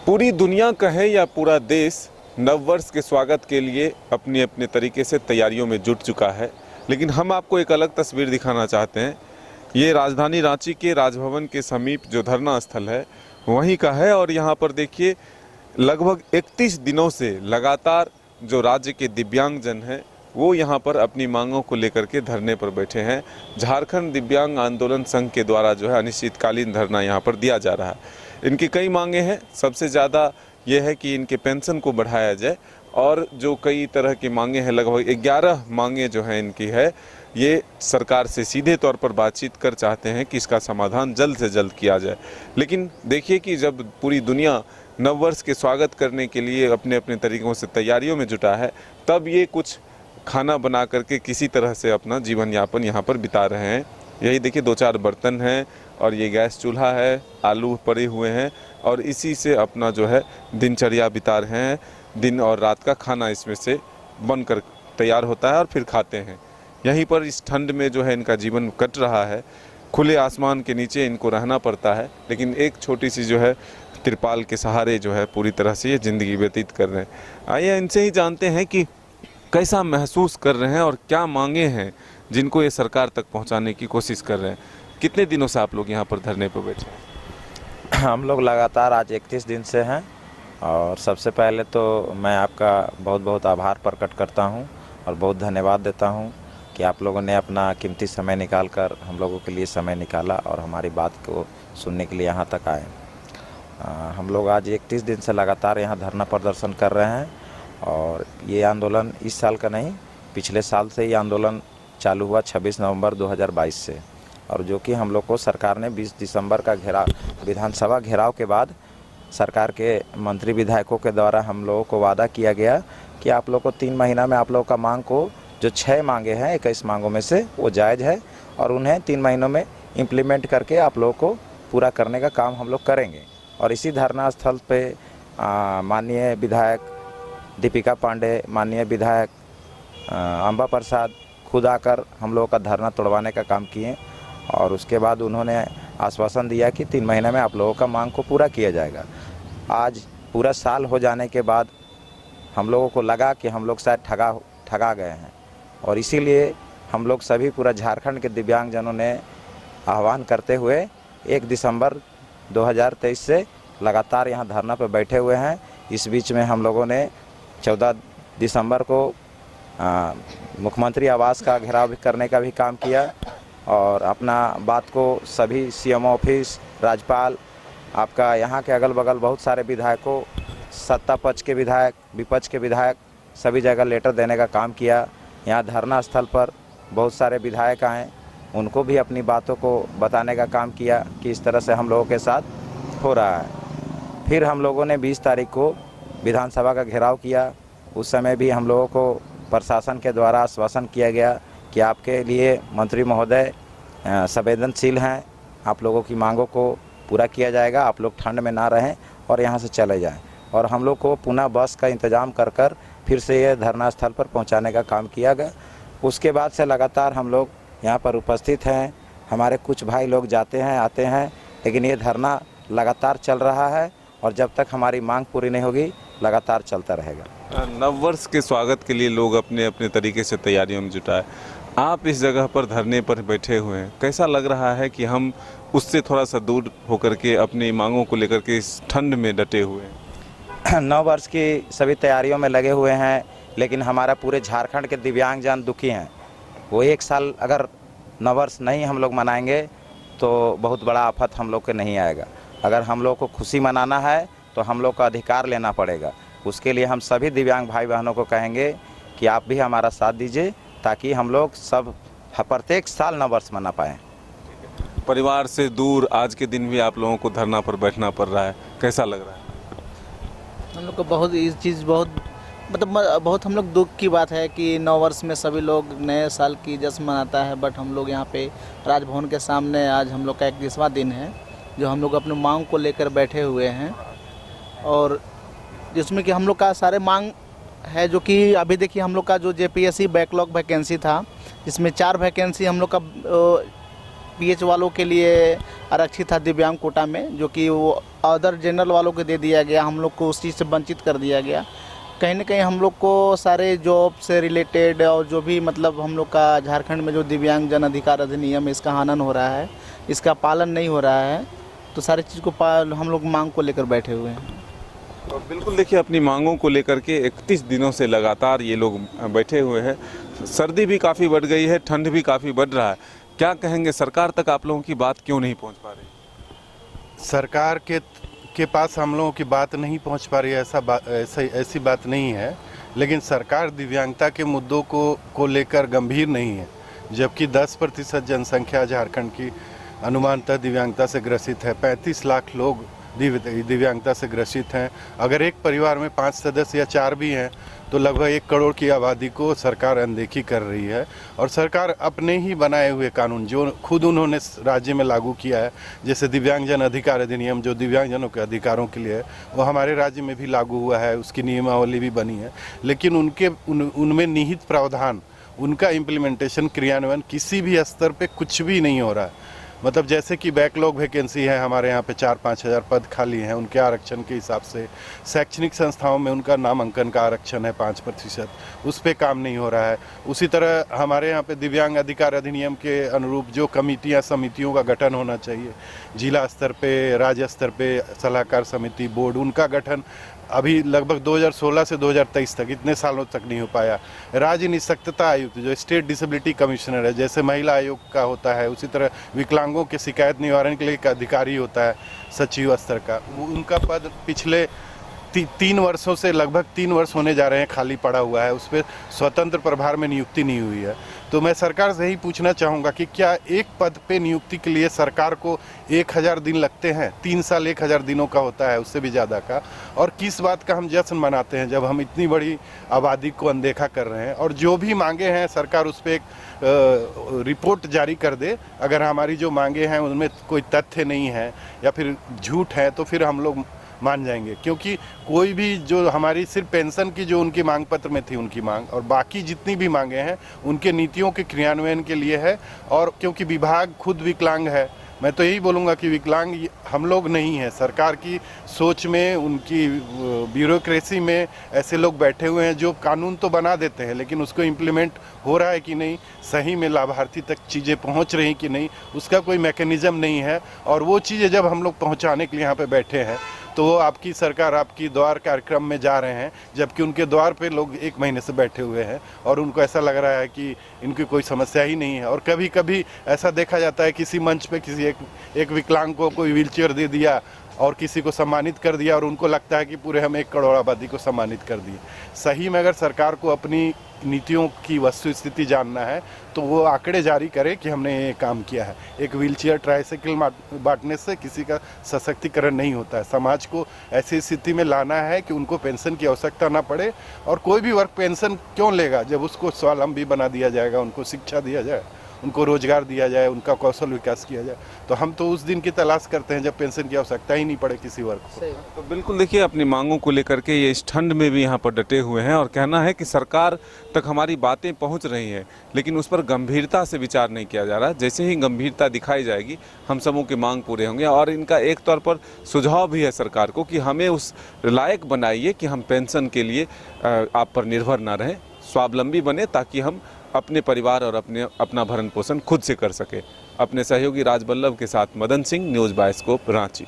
पूरी दुनिया कहे या पूरा देश नववर्ष के स्वागत के लिए अपने अपने तरीके से तैयारियों में जुट चुका है। लेकिन हम आपको एक अलग तस्वीर दिखाना चाहते हैं। ये राजधानी रांची के राजभवन के समीप जो धरना स्थल है वहीं का है और यहाँ पर देखिए लगभग 31 दिनों से लगातार जो राज्य के दिव्यांगजन हैं वो यहाँ पर अपनी मांगों को लेकर के धरने पर बैठे हैं। झारखंड दिव्यांग आंदोलन संघ के द्वारा जो है अनिश्चितकालीन धरना यहाँ पर दिया जा रहा है। इनकी कई मांगे हैं। सबसे ज़्यादा ये है कि इनके पेंशन को बढ़ाया जाए और जो कई तरह की मांगे हैं, लगभग 11 मांगे जो हैं इनकी है, ये सरकार से सीधे तौर पर बातचीत कर चाहते हैं कि इसका समाधान जल्द से जल्द किया जाए। लेकिन देखिए कि जब पूरी दुनिया नववर्ष के स्वागत करने के लिए अपने अपने तरीक़ों से तैयारियों में जुटा है, तब ये कुछ खाना बना करके किसी तरह से अपना जीवन यापन यहाँ पर बिता रहे हैं। यही देखिए 2-4 बर्तन हैं और ये गैस चूल्हा है, आलू पड़े हुए हैं और इसी से अपना जो है दिनचर्या बिता रहे हैं। दिन और रात का खाना इसमें से बनकर तैयार होता है और फिर खाते हैं। यहीं पर इस ठंड में जो है इनका जीवन कट रहा है। खुले आसमान के नीचे इनको रहना पड़ता है, लेकिन एक छोटी सी जो है तिरपाल के सहारे जो है पूरी तरह से ये ज़िंदगी व्यतीत कर रहे हैं। आइए इनसे ही जानते हैं कि कैसा महसूस कर रहे हैं और क्या मांगे हैं जिनको ये सरकार तक पहुंचाने की कोशिश कर रहे हैं। कितने दिनों से आप लोग यहाँ पर धरने पर बैठे हैं? हम लोग लगातार आज 31 दिन से हैं और सबसे पहले तो मैं आपका बहुत बहुत आभार प्रकट करता हूँ और बहुत धन्यवाद देता हूँ कि आप लोगों ने अपना कीमती समय निकाल कर हम लोगों के लिए समय निकाला और हमारी बात को सुनने के लिए यहाँ तक आए। हम लोग आज 31 दिन से लगातार यहाँ धरना प्रदर्शन कर रहे हैं और ये आंदोलन इस साल का नहीं, पिछले साल से ये आंदोलन चालू हुआ 26 नवंबर 2022 से, और जो कि हम लोग को सरकार ने 20 दिसंबर का विधानसभा घेराव के बाद सरकार के मंत्री विधायकों के द्वारा हम लोगों को वादा किया गया कि आप लोग को 3 महीना में आप लोगों का मांग को जो 6 मांगे हैं 21 मांगों में से वो जायज़ है और उन्हें 3 महीनों में इम्प्लीमेंट करके आप लोगों को पूरा करने का काम हम लोग करेंगे। और इसी धरना स्थल पे माननीय विधायक दीपिका पांडे, माननीय विधायक अंबा प्रसाद खुद आकर हम लोगों का धरना तोड़वाने का काम किए और उसके बाद उन्होंने आश्वासन दिया कि 3 महीने में आप लोगों का मांग को पूरा किया जाएगा। आज पूरा साल हो जाने के बाद हम लोगों को लगा कि हम लोग शायद ठगा गए हैं और इसीलिए हम लोग सभी पूरा झारखंड के दिव्यांगजनों ने आह्वान करते हुए 1 दिसंबर 2023 से लगातार यहाँ धरना पर बैठे हुए हैं। इस बीच में हम लोगों ने 14 दिसंबर को मुख्यमंत्री आवास का घेराव भी करने का भी काम किया और अपना बात को सभी सीएम ऑफिस, राज्यपाल, आपका यहाँ के अगल बगल बहुत सारे विधायकों, सत्ता पक्ष के विधायक, विपक्ष के विधायक, सभी जगह लेटर देने का काम किया। यहाँ धरना स्थल पर बहुत सारे विधायक आए, उनको भी अपनी बातों को बताने का काम किया कि इस तरह से हम लोगों के साथ हो रहा है। फिर हम लोगों ने 20 तारीख को विधानसभा का घेराव किया। उस समय भी हम लोगों को प्रशासन के द्वारा आश्वासन किया गया कि आपके लिए मंत्री महोदय संवेदनशील हैं, आप लोगों की मांगों को पूरा किया जाएगा, आप लोग ठंड में ना रहें और यहाँ से चले जाएं। और हम लोग को पुनः बस का इंतज़ाम कर फिर से ये धरना स्थल पर पहुँचाने का काम किया गया। उसके बाद से लगातार हम लोग यहाँ पर उपस्थित हैं। हमारे कुछ भाई लोग जाते हैं आते हैं, लेकिन ये धरना लगातार चल रहा है और जब तक हमारी मांग पूरी नहीं होगी लगातार चलता रहेगा। नववर्ष के स्वागत के लिए लोग अपने अपने तरीके से तैयारियों में जुटा है। आप इस जगह पर धरने पर बैठे हुए हैं, कैसा लग रहा है कि हम उससे थोड़ा सा दूर होकर के अपनी मांगों को लेकर के इस ठंड में डटे हुए हैं? नववर्ष की सभी तैयारियों में लगे हुए हैं, लेकिन हमारा पूरे झारखंड के दिव्यांगजन दुखी हैं। वो 1 साल अगर नववर्ष नहीं हम लोग मनाएंगे तो बहुत बड़ा आफत हम लोग के नहीं आएगा। अगर हम लोग को खुशी मनाना है तो हम लोग का अधिकार लेना पड़ेगा। उसके लिए हम सभी दिव्यांग भाई बहनों को कहेंगे कि आप भी हमारा साथ दीजिए ताकि हम लोग सब प्रत्येक साल नववर्ष मना पाएँ। परिवार से दूर आज के दिन भी आप लोगों को धरना पर बैठना पड़ रहा है, कैसा लग रहा है? हम लोग को बहुत इस चीज़ बहुत हम लोग दुख की बात है कि नववर्ष में सभी लोग नए साल की जश्न मनाता है, बट हम लोग यहाँ पे राजभवन के सामने आज हम लोग का 31वां दिन है जो हम लोग अपने मांग को लेकर बैठे हुए हैं और जिसमें कि हम लोग का सारे मांग है जो कि अभी देखिए हम लोग का जो जेपीएससी बैकलॉग वैकेंसी था जिसमें 4 वैकेंसी हम लोग का पीएच वालों के लिए आरक्षित था दिव्यांग कोटा में, जो कि वो अदर जनरल वालों को दे दिया गया, हम लोग को उस चीज़ से वंचित कर दिया गया। कहीं ना कहीं हम लोग को सारे जॉब से रिलेटेड और जो भी मतलब हम लोग का झारखंड में जो दिव्यांग जन अधिकार अधिनियम है, इसका हनन हो रहा है, इसका पालन नहीं हो रहा है। तो सारी चीज़ को हम लोग मांग को लेकर बैठे हुए हैं। और बिल्कुल देखिए, अपनी मांगों को लेकर के 31 दिनों से लगातार ये लोग बैठे हुए हैं। सर्दी भी काफ़ी बढ़ गई है, ठंड भी काफ़ी बढ़ रहा है। क्या कहेंगे, सरकार तक आप लोगों की बात क्यों नहीं पहुंच पा रही? सरकार के पास हम लोगों की बात नहीं पहुंच पा रही है, ऐसी बात नहीं है। लेकिन सरकार दिव्यांगता के मुद्दों को लेकर गंभीर नहीं है। जबकि 10% जनसंख्या झारखंड की अनुमानतः दिव्यांगता से ग्रसित है। 35 लाख लोग दिव्यांगता से ग्रसित हैं। अगर एक परिवार में 5 सदस्य या 4 भी हैं तो लगभग 1 करोड़ की आबादी को सरकार अनदेखी कर रही है। और सरकार अपने ही बनाए हुए कानून जो खुद उन्होंने राज्य में लागू किया है, जैसे दिव्यांगजन अधिकार अधिनियम जो दिव्यांगजनों के अधिकारों के लिए है, वो हमारे राज्य में भी लागू हुआ है, उसकी नियमावली भी बनी है। लेकिन उनमें निहित प्रावधान, उनका इम्प्लीमेंटेशन, क्रियान्वयन किसी भी स्तर पे कुछ भी नहीं हो रहा है। मतलब जैसे कि बैकलॉग वैकेंसी है, हमारे यहाँ पे 4-5 हज़ार पद खाली हैं, उनके आरक्षण के हिसाब से। शैक्षणिक संस्थाओं में उनका नामांकन का आरक्षण है 5%, उस पर काम नहीं हो रहा है। उसी तरह हमारे यहाँ पे दिव्यांग अधिकार अधिनियम के अनुरूप जो कमेटियाँ, समितियों का गठन होना चाहिए, जिला स्तर पे, राज्य स्तर पे सलाहकार समिति, बोर्ड, उनका गठन अभी लगभग 2016 से 2023 तक, इतने सालों तक नहीं हो पाया। राज्य निःशक्तता आयुक्त जो स्टेट डिसेबिलिटी कमिश्नर है, जैसे महिला आयोग का होता है, उसी तरह विकलांगों के शिकायत निवारण के लिए एक अधिकारी होता है सचिव स्तर का, उनका पद पिछले 3 वर्षों से, लगभग 3 वर्ष होने जा रहे हैं, खाली पड़ा हुआ है। उस पर स्वतंत्र प्रभार में नियुक्ति नहीं हुई है। तो मैं सरकार से ही पूछना चाहूँगा कि क्या एक पद पे नियुक्ति के लिए सरकार को 1000 दिन लगते हैं? 3 साल 1000 दिनों का होता है, उससे भी ज़्यादा का। और किस बात का हम जश्न मनाते हैं जब हम इतनी बड़ी आबादी को अनदेखा कर रहे हैं? और जो भी मांगे हैं सरकार उस पर एक रिपोर्ट जारी कर दे। अगर हमारी जो मांगे हैं उनमें कोई तथ्य नहीं है या फिर झूठ है तो फिर हम लोग मान जाएंगे। क्योंकि कोई भी जो हमारी सिर्फ पेंशन की जो उनकी मांग पत्र में थी उनकी मांग, और बाकी जितनी भी मांगे हैं उनके नीतियों के क्रियान्वयन के लिए है। और क्योंकि विभाग खुद विकलांग है, मैं तो यही बोलूँगा कि विकलांग हम लोग नहीं हैं। सरकार की सोच में, उनकी ब्यूरोक्रेसी में ऐसे लोग बैठे हुए हैं जो कानून तो बना देते हैं, लेकिन उसको इम्प्लीमेंट हो रहा है कि नहीं, सही में लाभार्थी तक चीज़ें पहुंच रही कि नहीं, उसका कोई मैकेनिज़्म नहीं है। और वो चीज़ें जब हम लोग पहुंचाने के लिए यहाँ पे बैठे हैं तो वो आपकी सरकार आपकी द्वार कार्यक्रम में जा रहे हैं, जबकि उनके द्वार पे लोग 1 महीने से बैठे हुए हैं और उनको ऐसा लग रहा है कि इनकी कोई समस्या ही नहीं है। और कभी कभी ऐसा देखा जाता है किसी मंच पे किसी एक विकलांग को कोई व्हीलचेयर दे दिया और किसी को सम्मानित कर दिया और उनको लगता है कि पूरे हम 1 करोड़ आबादी को सम्मानित कर दिए। सही में अगर सरकार को अपनी नीतियों की वस्तुस्थिति जानना है तो वो आंकड़े जारी करे कि हमने ये काम किया है। एक व्हीलचेयर, ट्राइसाइकिल बांटने से किसी का सशक्तिकरण नहीं होता है। समाज को ऐसी स्थिति में लाना है कि उनको पेंशन की आवश्यकता ना पड़े। और कोई भी वर्ग पेंशन क्यों लेगा जब उसको स्वावलंबी बना दिया जाएगा, उनको शिक्षा दिया जाए, उनको रोजगार दिया जाए, उनका कौशल विकास किया जाए। तो हम तो उस दिन की तलाश करते हैं जब पेंशन की आवश्यकता ही नहीं पड़े किसी वर्ग को। तो बिल्कुल देखिए, अपनी मांगों को लेकर के ये इस ठंड में भी यहाँ पर डटे हुए हैं और कहना है कि सरकार तक हमारी बातें पहुँच रही हैं, लेकिन उस पर गंभीरता से विचार नहीं किया जा रहा। जैसे ही गंभीरता दिखाई जाएगी हम सबों की मांग पूरे होंगे। और इनका एक तौर पर सुझाव भी है सरकार को कि हमें उस लायक बनाइए कि हम पेंशन के लिए आप पर निर्भर ना रहें, स्वावलंबी बने, ताकि हम अपने परिवार और अपना भरण पोषण खुद से कर सके। अपने सहयोगी राजबल्लभ के साथ मदन सिंह, न्यूज़ बायोस्कोप, रांची।